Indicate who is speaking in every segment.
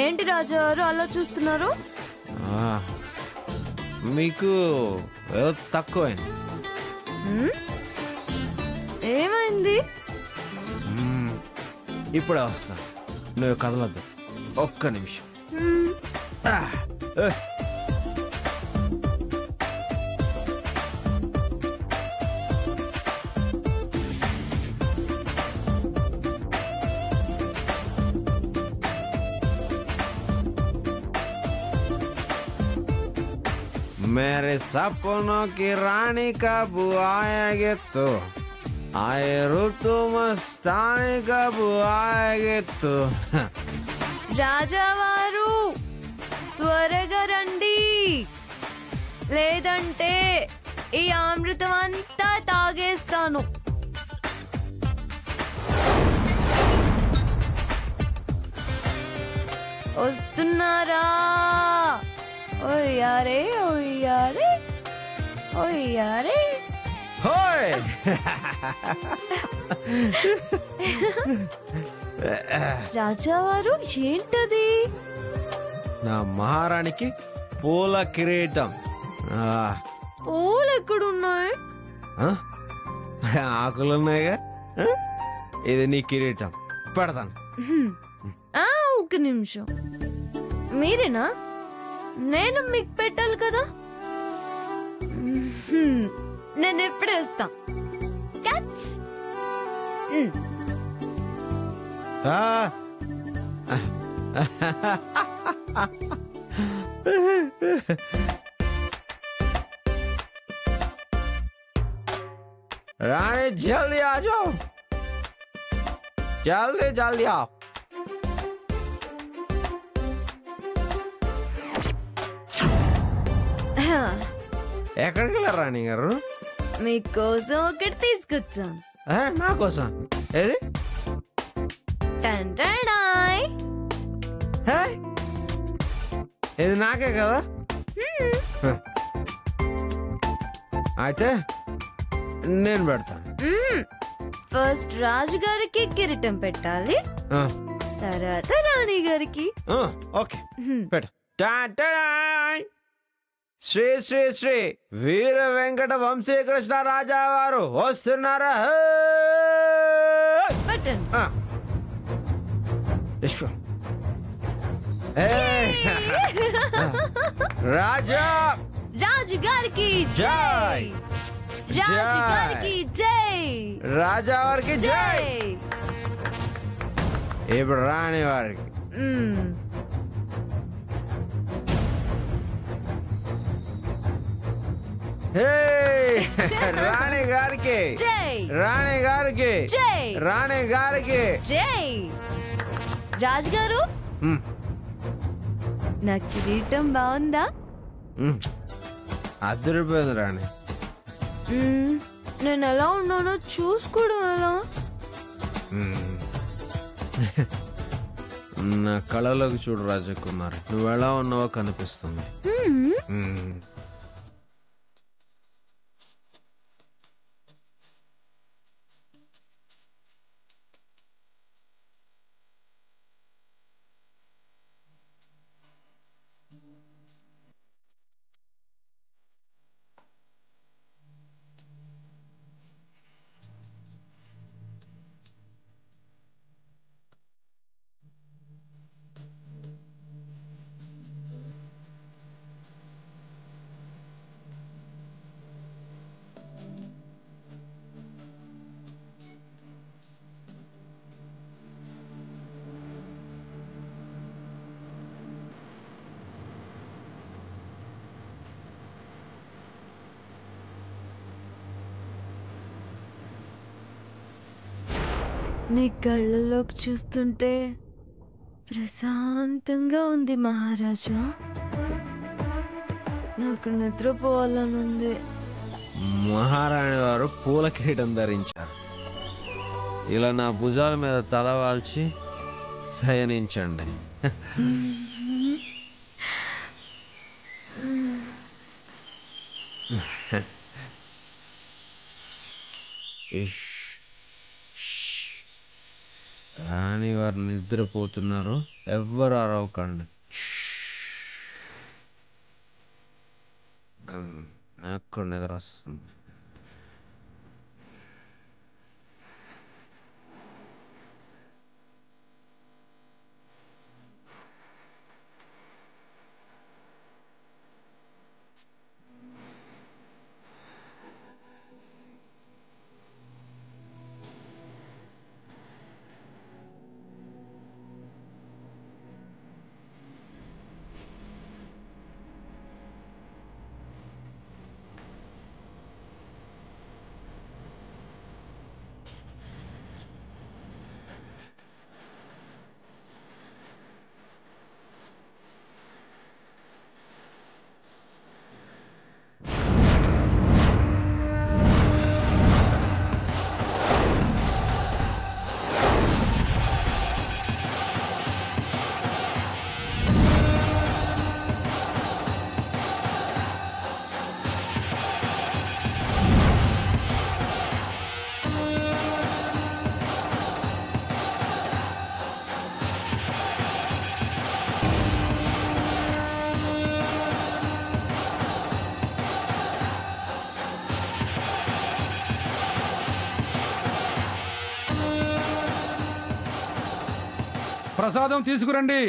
Speaker 1: ఏంటి రాజావారు అలా చూస్తున్నారు?
Speaker 2: మీకు ఏదో తక్కువైంది.
Speaker 1: ఏమైంది?
Speaker 2: ఇప్పుడే వస్తా, నువ్వు కదలద్దు, ఒక్క నిమిషం. मेरे सपनों की रानी कब आएगी तो, आए ऋतु मस्तानी कब आएगी तो.
Speaker 1: రాజావారు త్వరగా రండి, లేదంటే ఈ అమృతం అంతా తాగేస్తాను. వస్తున్నారా? ఓయారే ఓయారే ఓయారే.
Speaker 2: హోయ్
Speaker 1: రాజావారు ఏంటది?
Speaker 2: నా మహారాణికి పూల కిరీటం.
Speaker 1: పూలు ఎక్కడున్నాయి?
Speaker 2: ఆకులున్నాయిగా, ఇది నీ కిరీటం, పెడతాను.
Speaker 1: ఒక్క నిమిషం, మీరేనా? నేను మీకు పెట్టాలి కదా. నేను ఎప్పుడే వస్తా. క్యాచ్.
Speaker 2: रानी जल्दी आ जाओ, जल्दी जल्दी आओ. ఎక్కడికి వెళ్ళారు రాణి గారు?
Speaker 1: మీకోసం ఒకటి తీసుకొచ్చాను.
Speaker 2: నా కోసం? ఏది? ఇది నాకే కదా? అయితే నేను పెడతాను.
Speaker 1: ఫస్ట్ రాజు గారికి కిరీటం పెట్టాలి, తర్వాత రాణి గారికి.
Speaker 2: ఓకే, పెట్టు. శ్రీ శ్రీ శ్రీ వీర వెంకట వంశీకృష్ణ రాజా వారు వస్తున్నారా? రాజా
Speaker 1: రాజు గారికి జై, రాజు గారికి జై,
Speaker 2: రాజా వారికి జై. ఇప్పుడు రాణి వారికి. రాణి గారికి
Speaker 1: జై,
Speaker 2: రాణి గారికి
Speaker 1: జై,
Speaker 2: రాణి గారికి
Speaker 1: జై. రాజుగారు, నా కిరీటం బాగుందా?
Speaker 2: అదిరిపోయింది రాణి.
Speaker 1: నేను ఎలా ఉన్నానో చూసుకోవడం ఎలా?
Speaker 2: నా కళలోకి చూడు రాజకుమారి, నువ్వు ఎలా ఉన్నావో కనిపిస్తుంది.
Speaker 1: మీ కళ్ళలోకి చూస్తుంటే ప్రశాంతంగా ఉంది మహారాజా. నాకు నిద్రపోవాలనుంది.
Speaker 2: మహారాణి వారు పూల కిరీటం ధరించారు. ఇలా నా భుజాల మీద తల వాల్చి శయనించండి. రాణిగారు నిద్రపోతున్నారు, ఎవ్వరు అరవకండి. నాకు నిద్ర వస్తుంది.
Speaker 3: ప్రసాదం తీసుకురండి.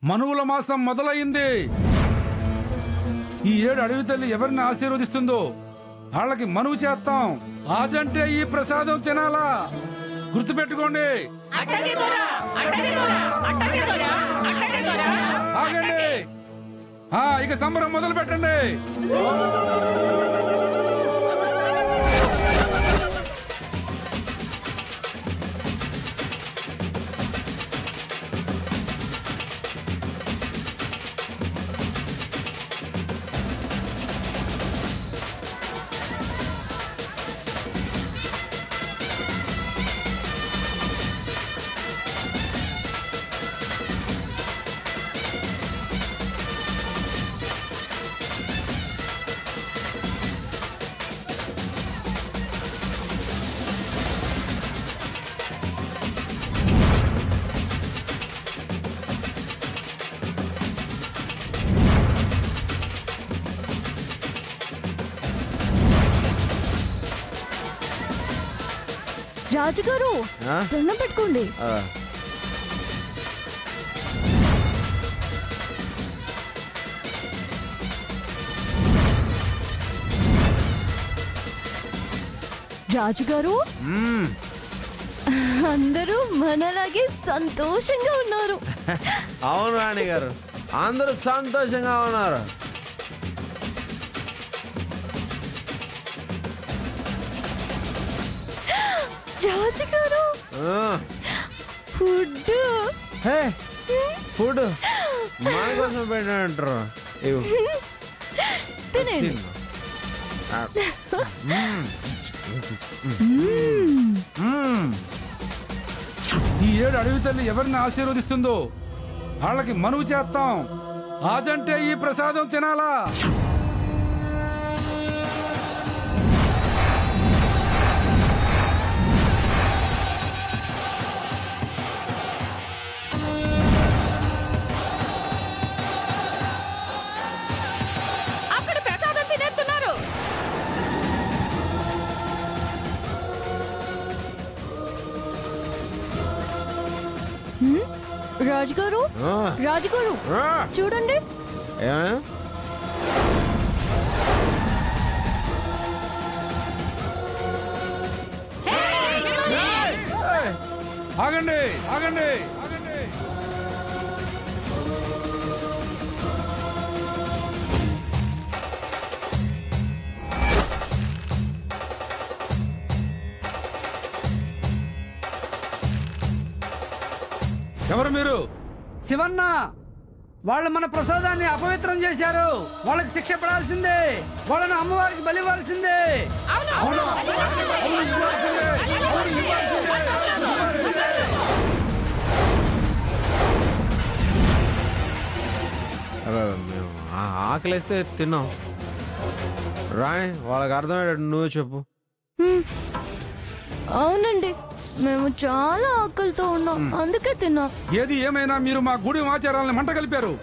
Speaker 3: మనువుల మాసం మొదలయ్యింది. ఈ ఏడు అడవి తల్లి ఎవరిని ఆశీర్వదిస్తుందో వాళ్ళకి మనువు చేస్తాం. ఆజంటే ఈ ప్రసాదం తినాలా, గుర్తుపెట్టుకోండి. ఆగండి, ఇక సంబరం మొదలు పెట్టండి.
Speaker 1: రాజుగారు దండం పెట్టుకోండి. రాజుగారు, అందరూ మనలాగే సంతోషంగా ఉన్నారు.
Speaker 2: అవును రాణి గారు, అందరూ సంతోషంగా ఉన్నారు.
Speaker 1: రాజుగారు, ఫుడ్
Speaker 2: ఫుడ్ మన కోసం పెట్టినట్టు
Speaker 1: తినండి.
Speaker 3: ఈ ఏడు అడవి తల్లి ఎవరిని ఆశీర్వదిస్తుందో వాళ్ళకి మనువు చేస్తాం. ఆజంటే ఈ ప్రసాదం తినాలా.
Speaker 1: రాజుగారు, రాజుగారు చూడండి.
Speaker 3: ఆగండి, ఆగండి. ఎవరు మీరు?
Speaker 4: శివన్న, వాళ్ళు మన ప్రసాదాన్ని అపవిత్రం చేశారు. వాళ్ళకి శిక్ష పడాల్సిందే. వాళ్ళని అమ్మవారికి బలివ్వాల్సిందే.
Speaker 2: మేము ఆకలిస్తే తిన్నాం. రాణి, వాళ్ళకి అర్థమయ్యేటట్టు నువ్వు చెప్పు.
Speaker 1: అవునండి, మేము చాలా ఆకలితో ఉన్నాం, అందుకే తిన్నాం.
Speaker 3: ఏది ఏమైనా మీరు మా గుడి ఆచారాలను మంట కలిపారు.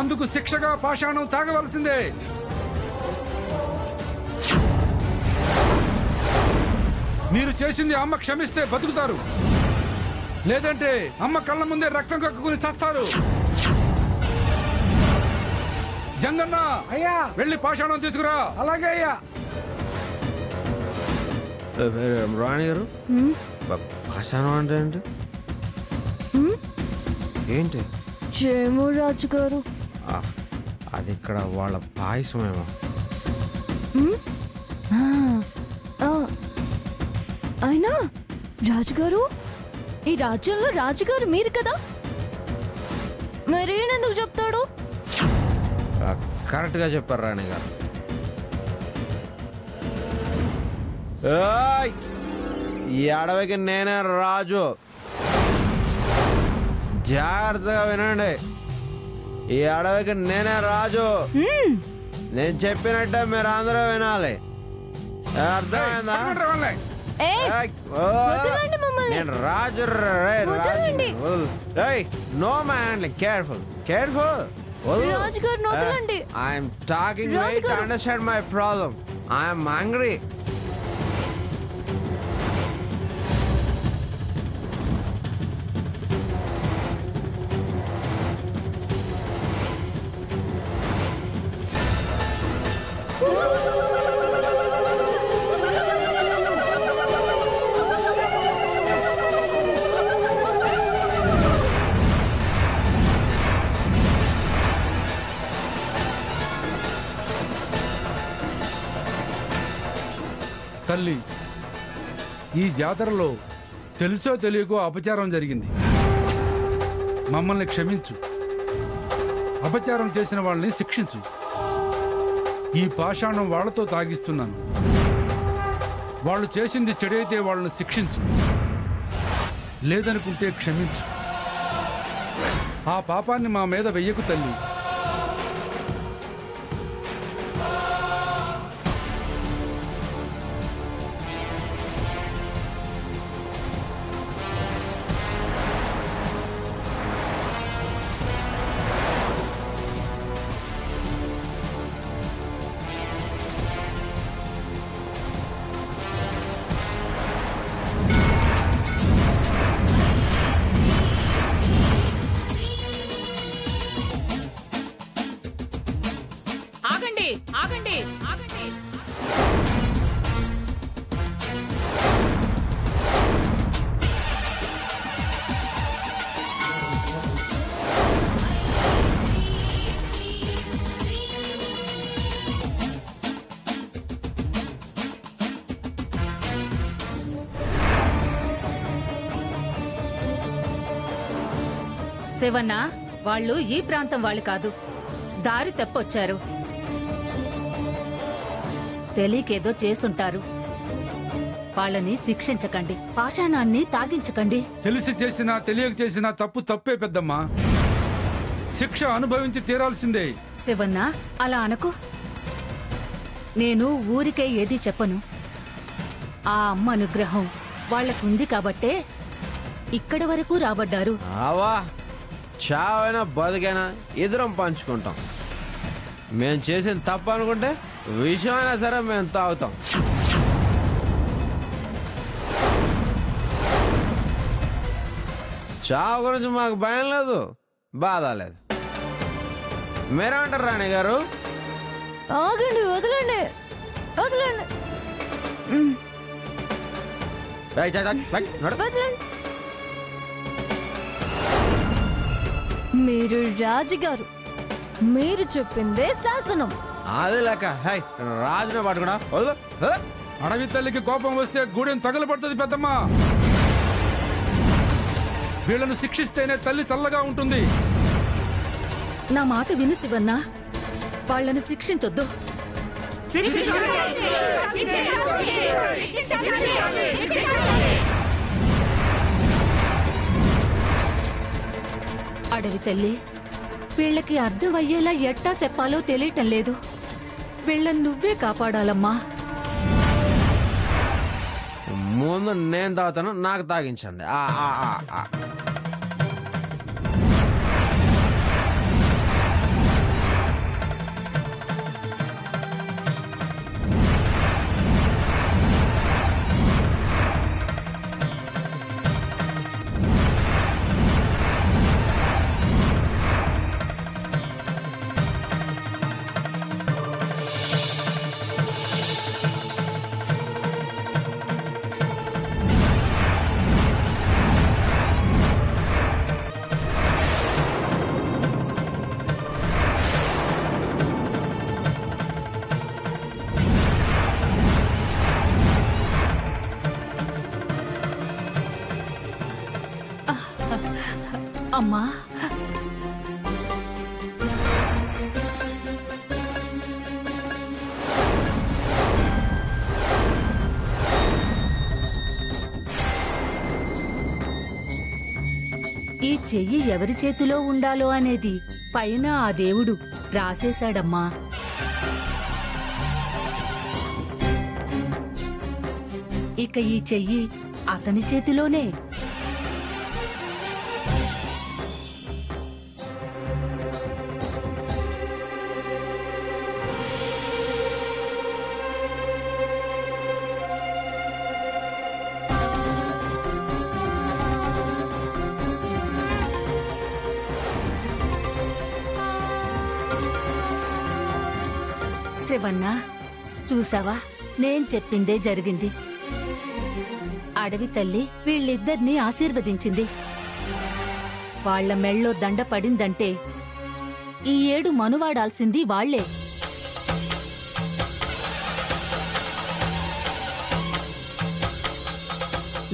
Speaker 3: అందుకు శిక్షగా పాషాణం తాగవలసిందే. మీరు చేసింది అమ్మ క్షమిస్తే బతుకుతారు, లేదంటే అమ్మ కళ్ళ ముందే రక్తం కక్కుకుని చస్తారు. జంగన్న,
Speaker 4: అయ్యా,
Speaker 3: వెళ్ళి పాషాణం తీసుకురా.
Speaker 4: అలాగే అయ్యా.
Speaker 2: రాణి గారు, పాషాణం అంటే ఏంటి? ఏంటి?
Speaker 1: చేమో రాజుగారు.
Speaker 2: అది ఇక్కడ వాళ్ళ పాయసమేమో.
Speaker 1: అయినా రాజుగారు, ఈ రాజ్యంలో రాజుగారు మీరు కదా, మరేనెందుకు చెప్తాడు?
Speaker 2: కరెక్ట్ గా చెప్పారు రాణి గారు. ఈ అడవికి నేనే రాజు. జాగ్రత్తగా వినండి, ఈ అడవికి నేనే రాజు. నేను చెప్పినట్టే మీరు అందరూ వినాలి. అర్థమైందా? నేను Raju. No man, careful careful.
Speaker 1: రాజుగారు నోతులండి.
Speaker 2: I'm talking way to understand my problem. I'm hungry.
Speaker 3: తల్లి, ఈ జాతరలో తెలుసో తెలియకో అపచారం జరిగింది. మమ్మల్ని క్షమించు. అపచారం చేసిన వాళ్ళని శిక్షించు. ఈ పాషాణం వాళ్లతో తాగిస్తున్నాను. వాళ్ళు చేసింది చెడైతే వాళ్ళని శిక్షించు, లేదనుకుంటే క్షమించు. ఆ పాపాన్ని మా మీద వెయ్యకు తల్లి.
Speaker 5: ఆగండి, ఆగండి. శివన్న, వాళ్ళు ఈ ప్రాంతం వాళ్ళు కాదు, దారి తప్పొచ్చారు. తెలియకేదో చేసుంటారు. వాళ్ళని శిక్షించకండి, పాషాణాన్ని తాగించకండి.
Speaker 3: తెలిసి చేసినా తెలియక చేసినా తప్పు తప్పే పెద్దమ్మా. శిక్ష అనుభవించి తీరాల్సిందే.
Speaker 5: శివన్న, అలా అనకు. నేను ఊరికే ఏది చెప్పను. ఆ అమ్మ అనుగ్రహం వాళ్ళకుంది కాబట్టే ఇక్కడి వరకు రాబడ్డారు.
Speaker 2: చావైనా బతికైనా ఇద్దరం పంచుకుంటాం. మేము చేసిన తప్పు అనుకుంటే విషమైనా సరే మేము తాగుతాం. చావు గురించి మాకు భయం లేదు, బాధ లేదు. మీరేమంటారు రాణి గారు?
Speaker 1: ఆగండి, వదలండి, వదలండి, వదలండి. మీరు రాజుగారు, మీరు చెప్పిందే శాసనం.
Speaker 2: అది లెక్క. రాజునే పట్టుకున్నా.
Speaker 3: అడవి తల్లికి కోపం వస్తే గూడెం తగలబడుతుంది పెద్దమ్మా. వీళ్ళను శిక్షిస్తేనే తల్లి చల్లగా ఉంటుంది.
Speaker 5: నా మాట విను శివన్న, వాళ్ళని శిక్షించొద్దు. అడవి తల్లి, వీళ్ళకి అర్థమయ్యేలా ఎట్టా చెప్పాలో తెలియటం లేదు. వీళ్ళని నువ్వే కాపాడాలమ్మా.
Speaker 2: ముందు నేను తాగుతాను, నాకు తాగించండి.
Speaker 5: అమ్మా, ఈ చెయ్యి ఎవరి చేతిలో ఉండాలో అనేది పైన ఆ దేవుడు రాసేశాడమ్మా. ఇక ఈ చెయ్యి అతని చేతిలోనే. శివన్నా, చూసావా, నేను చెప్పిందే జరిగింది. అడవి తల్లి వీళ్ళిద్దరినీ ఆశీర్వదించింది. వాళ్ల మెళ్ళో దండ పడిందంటే ఈ ఏడు మనువాడాల్సింది వాళ్లే.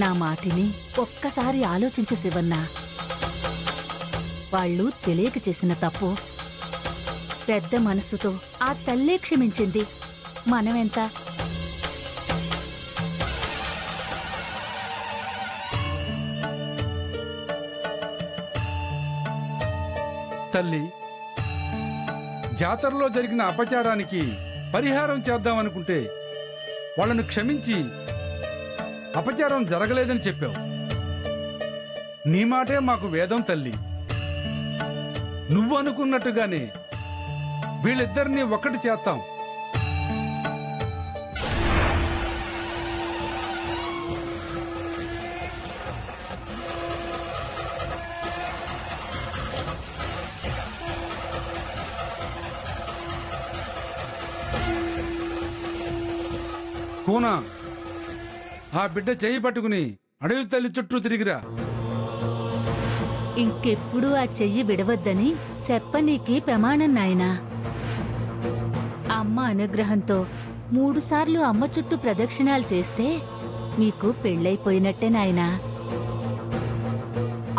Speaker 5: నా మాటిని ఒక్కసారి ఆలోచించు శివన్నా. వాళ్ళు తెలియక చేసిన తప్పు పెద్ద మనసుతో ఆ తల్లే క్షమించింది. మనమెంత?
Speaker 3: తల్లి, జాతరలో జరిగిన అపచారానికి పరిహారం చేద్దామనుకుంటే వాళ్ళను క్షమించి అపచారం జరగలేదని చెప్పావు. నీ మాటే మాకు వేదం తల్లి. నువ్వు అనుకున్నట్టుగానే వీళ్ళిద్దరినీ ఒక్కటి చేస్తాం. కూనా, ఆ బిడ్డ చెయ్యి పట్టుకుని అడవి తల్లి చుట్టూ తిరిగిరా.
Speaker 5: ఇంకెప్పుడు ఆ చెయ్యి విడవద్దని చెప్పనీకి ప్రమాణం నాయనా. అమ్మ అనుగ్రహంతో 3 సార్లు అమ్మ చుట్టూ ప్రదక్షిణాలు చేస్తే మీకు పెళ్ళైపోయినట్టే నాయనా.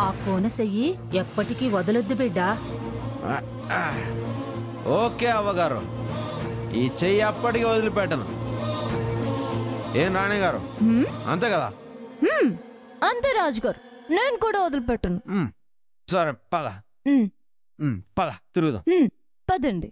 Speaker 5: ఆ కోనసెయ్యి ఎప్పటికీ వదలొద్దు బిడ్డా.
Speaker 2: ఓకే అవ్వగారు, ఈ చెయ్యి అప్పటికి వదిలిపెట్టను. ఏం రాణి గారు, అంతే కదా?
Speaker 1: అంతే రాజుగారు, నేను కూడా వదిలిపెట్టను.
Speaker 2: సరే పద, పద తిరుగుదాం.
Speaker 1: పదండి.